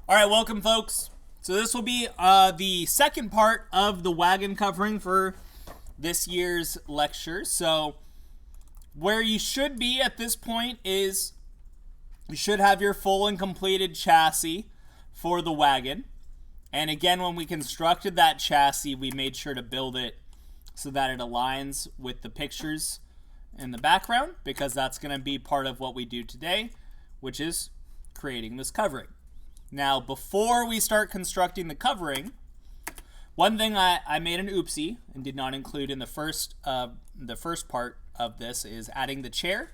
All right, welcome, folks. So this will be the second part of the wagon covering for this year's lecture. So where you should be at this point is you should have your full and completed chassis for the wagon. And again, when we constructed that chassis, we made sure to build it so that it aligns with the pictures in the background, because that's going to be part of what we do today, which is creating this covering. Now, before we start constructing the covering, one thing I made an oopsie and did not include in the first part of this is adding the chair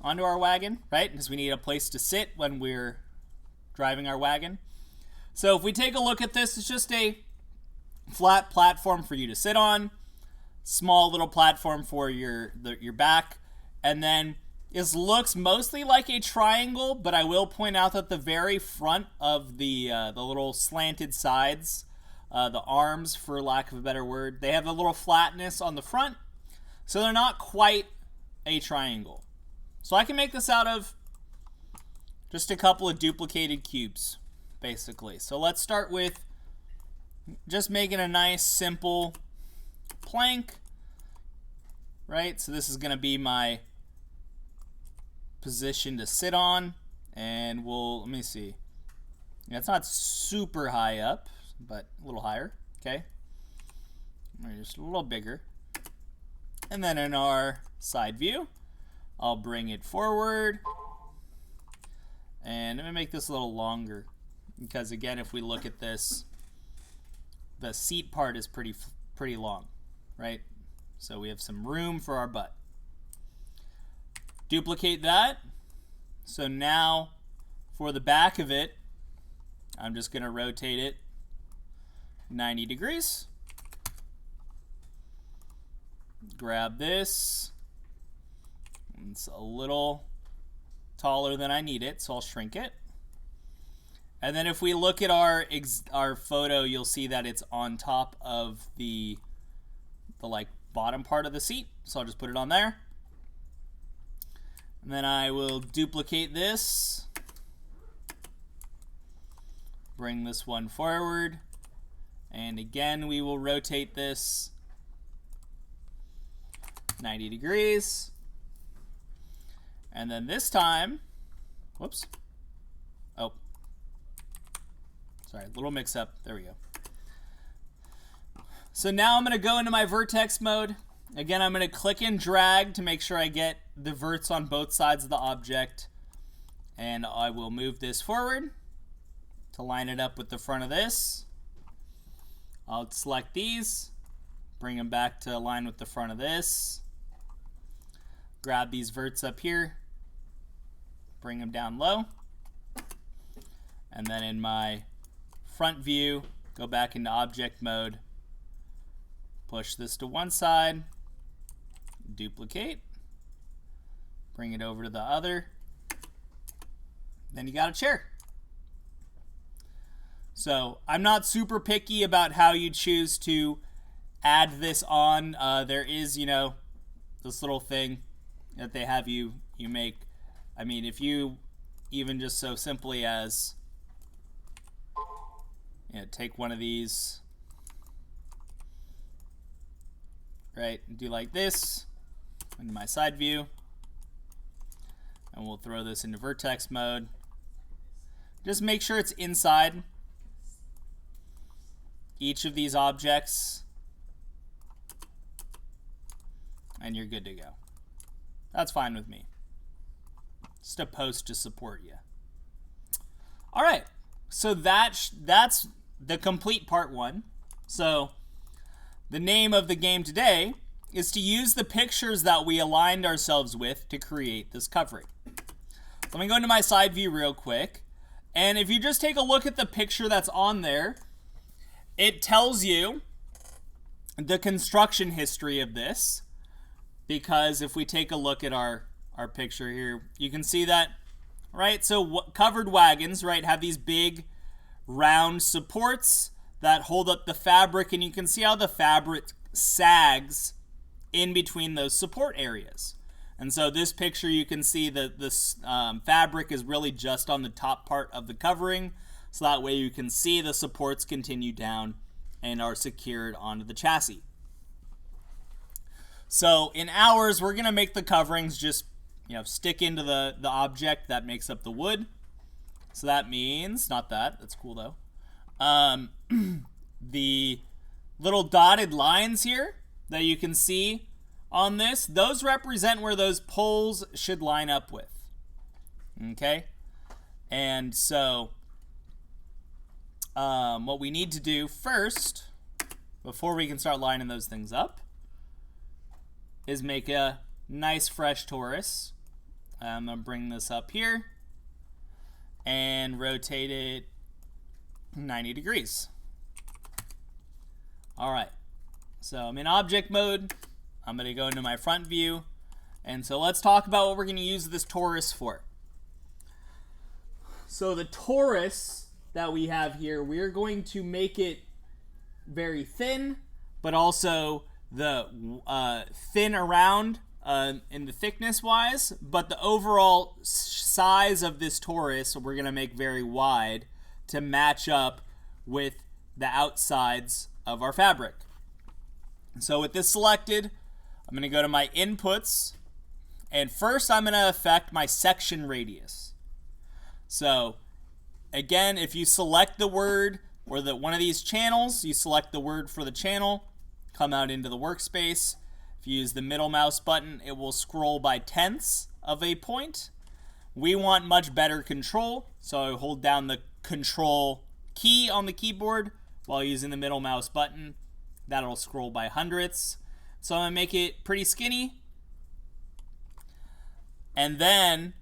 onto our wagon, right? Because we need a place to sit when we're driving our wagon. So if we take a look at this, it's just a flat platform for you to sit on, small little platform for your back, and then this looks mostly like a triangle, but I will point out that the very front of the little slanted sides, the arms, for lack of a better word, they have a little flatness on the front, so they're not quite a triangle. So I can make this out of just a couple of duplicated cubes, basically. So let's start with just making a nice, simple plank, right? So this is going to be my position to sit on, and let me see. Yeah, it's not super high up, but a little higher, okay? Just a little bigger. And then in our side view, I'll bring it forward. And let me make this a little longer, because again, if we look at this, the seat part is pretty long, right? So we have some room for our butt. Duplicate that. So now for the back of it, I'm just going to rotate it 90 degrees. Grab this. It's a little taller than I need it, so I'll shrink it. And then if we look at our photo, you'll see that it's on top of the like bottom part of the seat. So I'll just put it on there. And then I will duplicate this. Bring this one forward. And again, we will rotate this 90 degrees. And then this time, whoops. Oh, sorry, little mix up. There we go. So now I'm going to go into my vertex mode. Again, I'm going to click and drag to make sure I get the verts on both sides of the object. And I will move this forward to line it up with the front of this. I'll select these, bring them back to align with the front of this. Grab these verts up here, bring them down low. And then in my front view, go back into object mode. Push this to one side, duplicate, bring it over to the other, then you got a chair. So I'm not super picky about how you choose to add this on. There is, this little thing that they have you make. I mean, if you even just so simply as, take one of these, right, and do like this in my side view, and we'll throw this into vertex mode. Just make sure it's inside each of these objects, and you're good to go. That's fine with me. Just a post to support you. All right, so that's the complete part one. So the name of the game today is to use the pictures that we aligned ourselves with to create this covering. Let me go into my side view real quick. And if you just take a look at the picture that's on there, it tells you the construction history of this. Because if we take a look at our picture here, you can see that, right? So covered wagons, right, have these big round supports that hold up the fabric, and you can see how the fabric sags in between those support areas. And so this picture, you can see that this fabric is really just on the top part of the covering. so that way you can see the supports continue down and are secured onto the chassis. So in ours, we're going to make the coverings just, stick into the object that makes up the wood. So that means, not that, that's cool though. The little dotted lines here that you can see on this, those represent where those poles should line up with. Okay? And so what we need to do first, before we can start lining those things up, is make a nice fresh torus. I'm going to bring this up here and rotate it 90 degrees. All right, so I'm in object mode. I'm going to go into my front view. And so let's talk about what we're going to use this torus for. So the torus that we have here, we're going to make it very thin, but also the thin around in the thickness wise, but the overall size of this torus we're going to make very wide to match up with the outsides of our fabric. So with this selected, I'm going to go to my inputs, and first I'm going to affect my section radius. So again, if you select the word or one of these channels, you select the word for the channel, come out into the workspace. If you use the middle mouse button, it will scroll by tenths of a point. We want much better control, so I hold down the control key on the keyboard while using the middle mouse button. That'll scroll by hundredths. So I'm going to make it pretty skinny. And then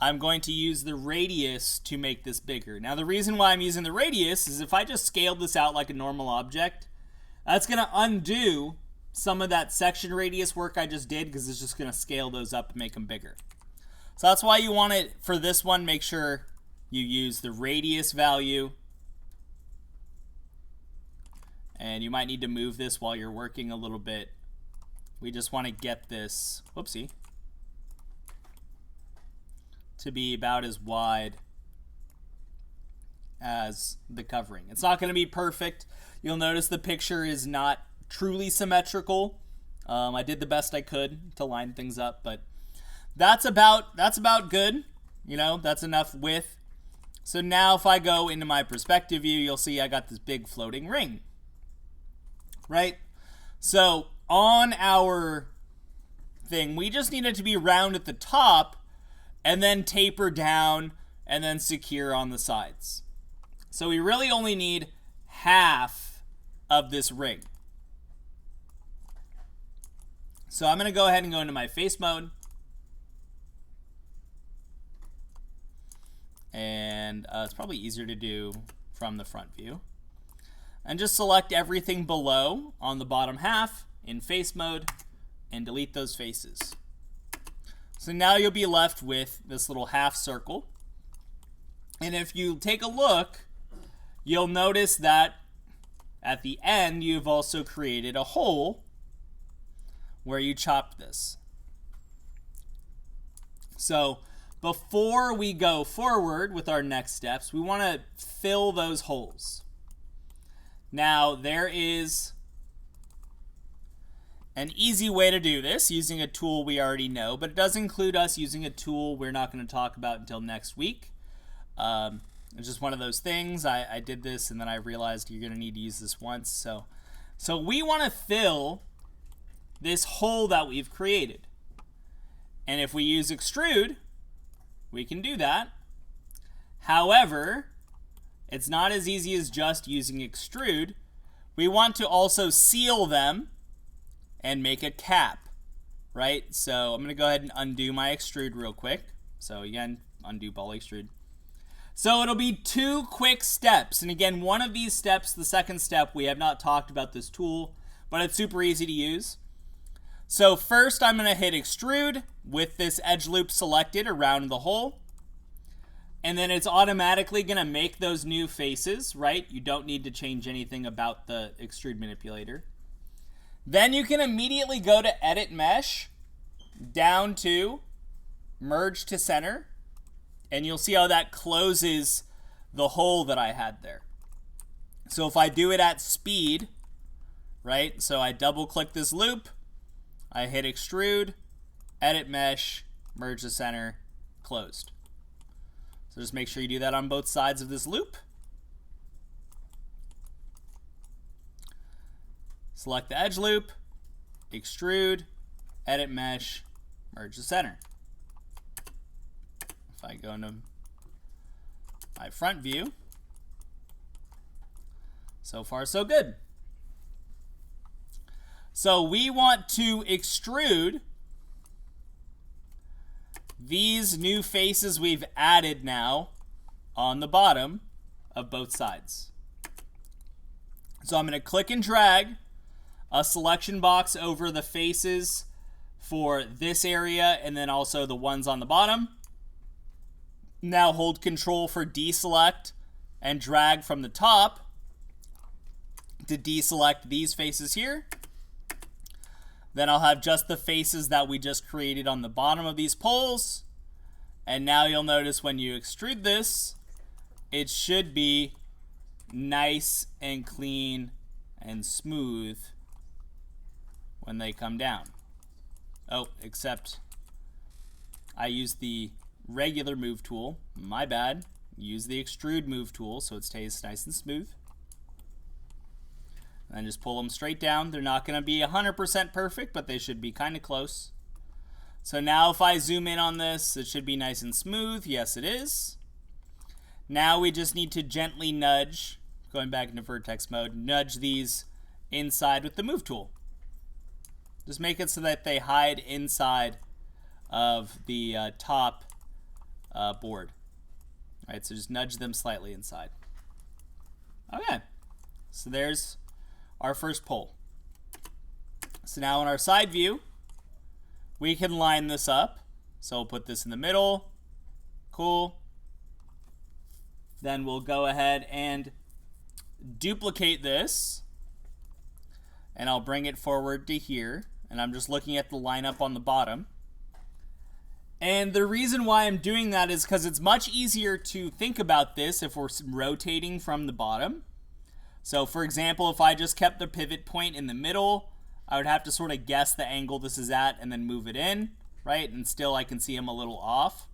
I'm going to use the radius to make this bigger. Now the reason why I'm using the radius is if I just scaled this out like a normal object, that's going to undo some of that section radius work I just did, because it's just going to scale those up and make them bigger. So that's why you want it, for this one, make sure you use the radius value. And you might need to move this while you're working a little bit. We just want to get this, whoopsie, to be about as wide as the covering. It's not going to be perfect. You'll notice the picture is not truly symmetrical. I did the best I could to line things up, but that's about good. That's enough width. So now if I go into my perspective view, you'll see I got this big floating ring, right? So on our thing, we just need it to be round at the top and then taper down and then secure on the sides. So we really only need half of this ring. So I'm going to go ahead and go into my face mode. And it's probably easier to do from the front view. And just select everything below on the bottom half in face mode and delete those faces. So now you'll be left with this little half circle. And if you take a look, you'll notice that at the end you've also created a hole where you chopped this. So before we go forward with our next steps, we want to fill those holes. Now there is an easy way to do this using a tool we already know, but it does include us using a tool we're not going to talk about until next week. It's just one of those things. I did this and then I realized you're going to need to use this once. So we want to fill this hole that we've created. And if we use extrude, we can do that. However, it's not as easy as just using extrude. We want to also seal them and make a cap, right? So I'm going to go ahead and undo my extrude real quick. So again, undo ball extrude. So it'll be 2 quick steps. And again, one of these steps, the second step, we have not talked about this tool, but it's super easy to use. So first I'm going to hit extrude with this edge loop selected around the hole. And then it's automatically going to make those new faces, right? You don't need to change anything about the extrude manipulator. Then you can immediately go to edit mesh, down to merge to center. And you'll see how that closes the hole that I had there. So if I do it at speed, right? So I double click this loop, I hit extrude, edit mesh, merge the center, closed. So just make sure you do that on both sides of this loop. Select the edge loop, extrude, edit mesh, merge the center. If I go into my front view, so far so good. So we want to extrude these new faces we've added now on the bottom of both sides. So I'm going to click and drag a selection box over the faces for this area and then also the ones on the bottom. Now hold Control for deselect and drag from the top to deselect these faces here. Then I'll have just the faces that we just created on the bottom of these poles. And now you'll notice when you extrude this, it should be nice and clean and smooth when they come down. Oh, except I used the regular move tool. My bad. Use the extrude move tool so it stays nice and smooth. And just pull them straight down. They're not going to be 100% perfect, but they should be kind of close. So now if I zoom in on this, it should be nice and smooth. Yes, it is. Now we just need to gently nudge, going back into vertex mode, nudge these inside with the move tool. Just make it so that they hide inside of the top board. All right, so just nudge them slightly inside. Okay, so there's our first pole. So now in our side view, we can line this up. So we'll put this in the middle. Cool. Then we'll go ahead and duplicate this. And I'll bring it forward to here. And I'm just looking at the lineup on the bottom. And the reason why I'm doing that is because it's much easier to think about this if we're rotating from the bottom. So for example, if I just kept the pivot point in the middle, I would have to sort of guess the angle this is at and then move it in, right? And still I can see I'm a little off.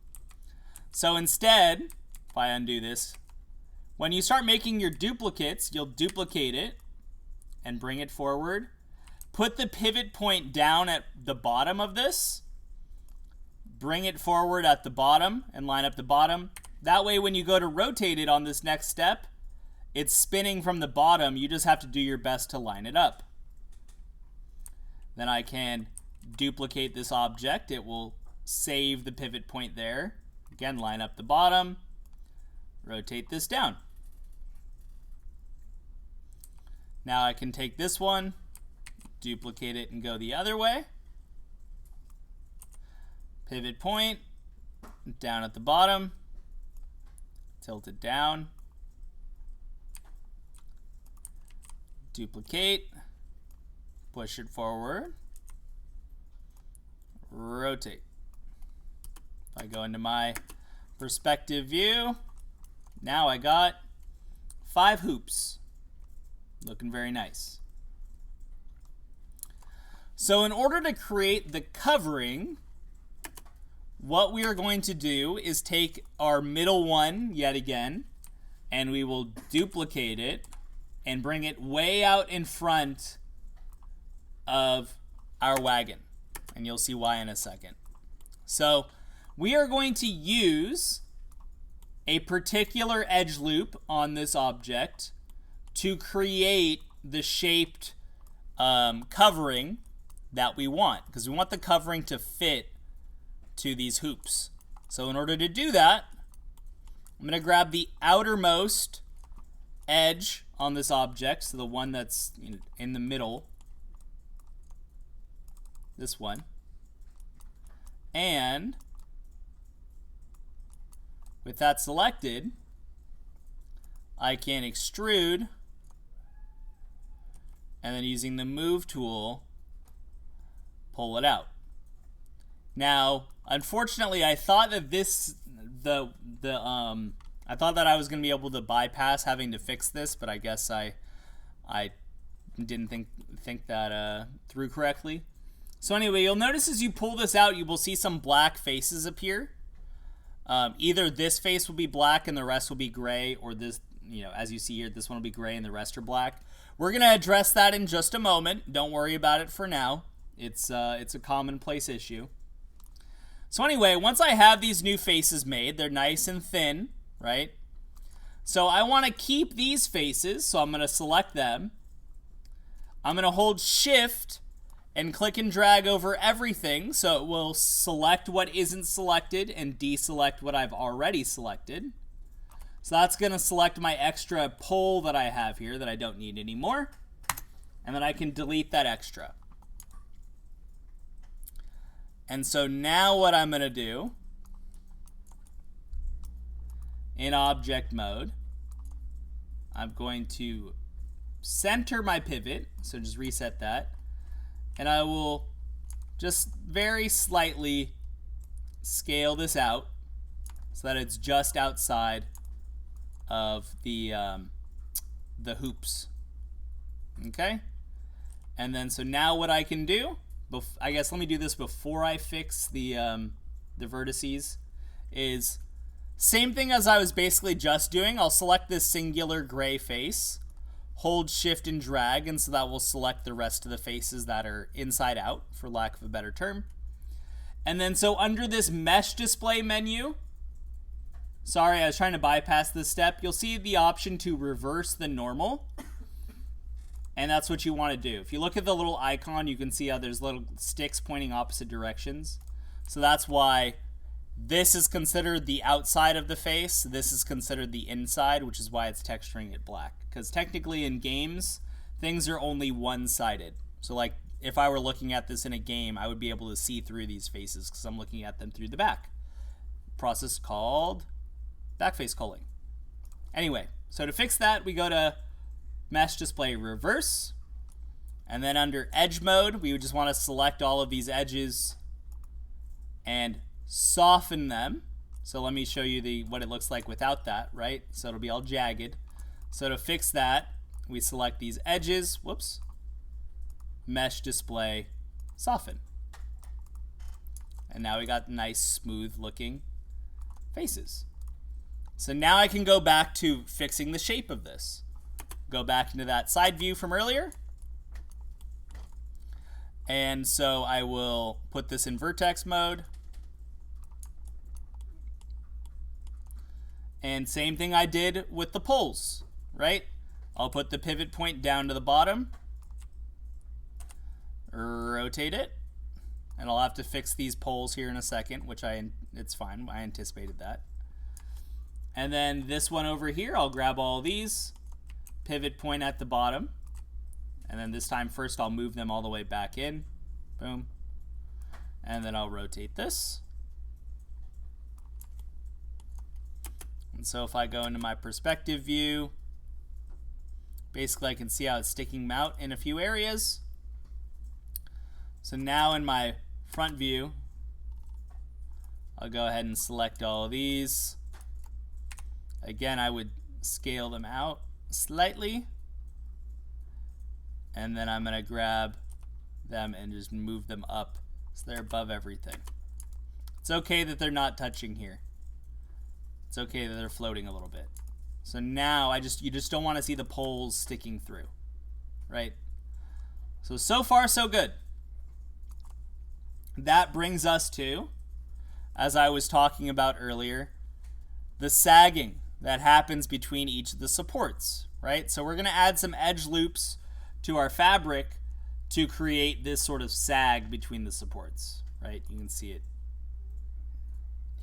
So instead, if I undo this, when you start making your duplicates, you'll duplicate it and bring it forward. Put the pivot point down at the bottom of this. Bring it forward at the bottom and line up the bottom. That way when you go to rotate it on this next step, it's spinning from the bottom. You just have to do your best to line it up. Then I can duplicate this object. It will save the pivot point there. Again, line up the bottom. Rotate this down. Now I can take this one, duplicate it and go the other way. Pivot point, down at the bottom, tilt it down, duplicate, push it forward, rotate. If I go into my perspective view, now I got 5 hoops. Looking very nice. So in order to create the covering, what we are going to do is take our middle one yet again, and we will duplicate it and bring it way out in front of our wagon. And you'll see why in a second. So we are going to use a particular edge loop on this object to create the shaped covering that we want, because we want the covering to fit to these hoops. So in order to do that, I'm going to grab the outermost edge on this object, so the one that's in the middle, this one, and with that selected, I can extrude, and then using the move tool, pull it out. Now, unfortunately, I thought that I thought that I was going to be able to bypass having to fix this, but I guess I didn't think that through correctly. So anyway, you'll notice as you pull this out, you will see some black faces appear. Either this face will be black and the rest will be gray, or this, as you see here, this one will be gray and the rest are black. We're going to address that in just a moment. Don't worry about it for now. It's a commonplace issue. So anyway, once I have these new faces made, they're nice and thin, right? So I want to keep these faces, so I'm going to select them. I'm going to hold Shift and click and drag over everything, so it will select what isn't selected and deselect what I've already selected. So that's going to select my extra pole that I have here that I don't need anymore. And then I can delete that extra. And so now what I'm going to do in object mode, I'm going to center my pivot. So just reset that. And I will just very slightly scale this out so that it's just outside of the hoops. Okay? And then so now what I can do, I guess let me do this before I fix the vertices, is same thing as I was basically just doing. I'll select this singular gray face, hold Shift and drag, and so that will select the rest of the faces that are inside out, for lack of a better term. And then so under this mesh display menu, sorry, I was trying to bypass this step, you'll see the option to reverse the normal. And that's what you want to do. If you look at the little icon, you can see how there's little sticks pointing opposite directions. So that's why this is considered the outside of the face. This is considered the inside, which is why it's texturing it black. Because technically in games, things are only one-sided. So like if I were looking at this in a game, I would be able to see through these faces because I'm looking at them through the back. Process called backface culling. Anyway, so to fix that, we go to Mesh Display Reverse. And then under Edge Mode, we would just want to select all of these edges and soften them. So let me show you what it looks like without that, right? So it'll be all jagged. So to fix that, we select these edges. Whoops. Mesh Display Soften. And now we got nice, smooth looking faces. So now I can go back to fixing the shape of this. Go back into that side view from earlier. And so I will put this in vertex mode. And same thing I did with the poles, right? I'll put the pivot point down to the bottom. Rotate it. And I'll have to fix these poles here in a second, which it's fine. I anticipated that. And then this one over here, I'll grab all these. Pivot point at the bottom, and then this time first I'll move them all the way back in. Boom. And then I'll rotate this. And so if I go into my perspective view, basically I can see how it's sticking out in a few areas. So now in my front view, I'll go ahead and select all of these. Again, I would scale them out slightly, and then I'm going to grab them and just move them up so they're above everything. It's okay that they're not touching here. It's okay that they're floating a little bit. So now you just don't want to see the poles sticking through, right? So far so good. That brings us to, as I was talking about earlier, the sagging that happens between each of the supports, right? So we're going to add some edge loops to our fabric to create this sort of sag between the supports, right? You can see it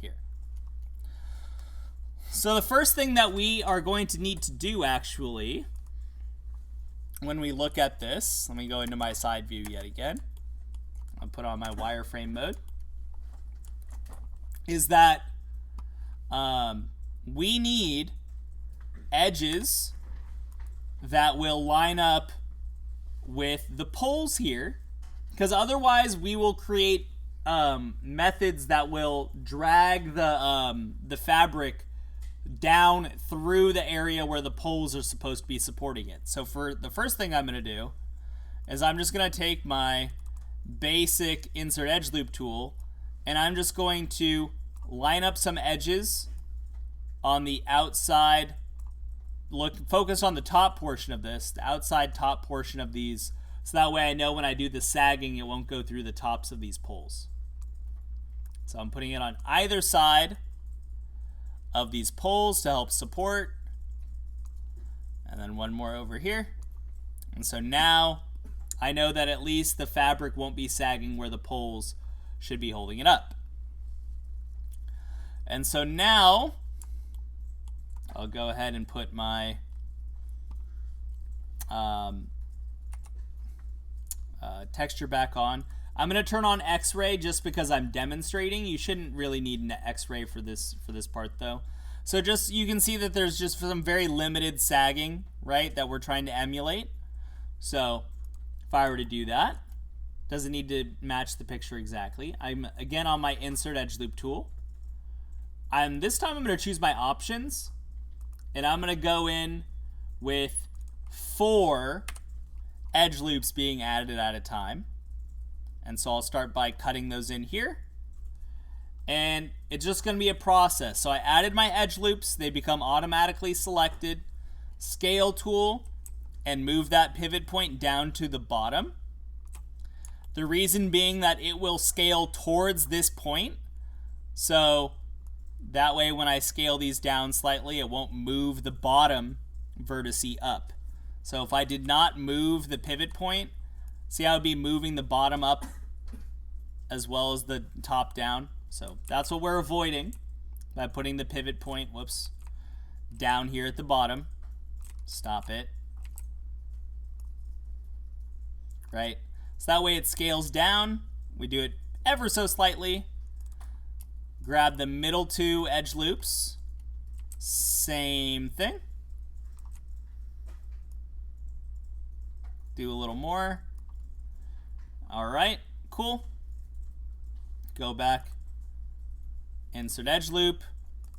here. So the first thing that we are going to need to do actually, when we look at this, let me go into my side view yet again. I'll put on my wireframe mode, is that we need edges that will line up with the poles here, because otherwise we will create methods that will drag the fabric down through the area where the poles are supposed to be supporting it. So for the first thing I'm going to do is I'm just going to take my basic insert edge loop tool and I'm just going to line up some edges on the outside. Focus on the top portion of this, the outside top portion of these, so that way I know when I do the sagging it won't go through the tops of these poles. So I'm putting it on either side of these poles to help support, and then one more over here. And so now I know that at least the fabric won't be sagging where the poles should be holding it up. And so now I'll go ahead and put my texture back on. I'm going to turn on X-ray just because I'm demonstrating. You shouldn't really need an X-ray for this part though. So just you can see that there's just some very limited sagging, right, that we're trying to emulate. So if I were to do that, doesn't need to match the picture exactly. I'm again on my insert edge loop tool. This time I'm going to choose my options, and I'm going to go in with 4 edge loops being added at a time. And so I'll start by cutting those in here. And it's just going to be a process. So I added my edge loops. They become automatically selected. Scale tool, and move that pivot point down to the bottom. The reason being that it will scale towards this point. So that way when I scale these down slightly, it won't move the bottom vertice up. So if I did not move the pivot point, see how I would be moving the bottom up as well as the top down. So that's what we're avoiding by putting the pivot point, down here at the bottom. Stop it. Right? So that way it scales down. We do it ever so slightly. Grab the middle 2 edge loops. Same thing. Do a little more. All right, cool. Go back, insert edge loop,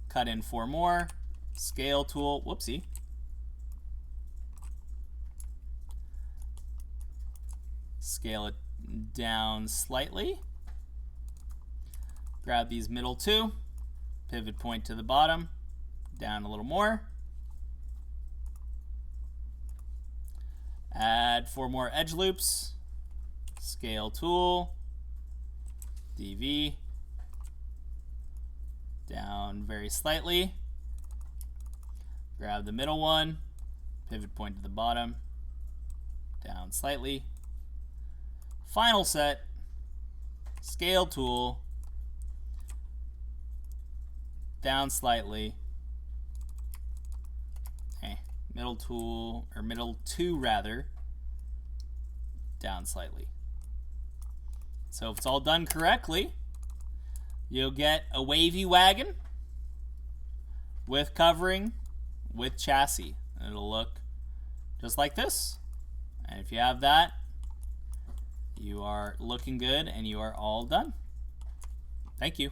cut in 4 more, scale tool, whoopsie. Scale it down slightly. Grab these middle 2, pivot point to the bottom, down a little more. Add 4 more edge loops, scale tool, DV, down very slightly. Grab the middle one, pivot point to the bottom, down slightly. Final set, scale tool, down slightly. Middle tool, or middle 2 rather, down slightly. So if it's all done correctly, you'll get a wavy wagon with covering, with chassis. And it'll look just like this. And if you have that, you are looking good and you are all done. Thank you.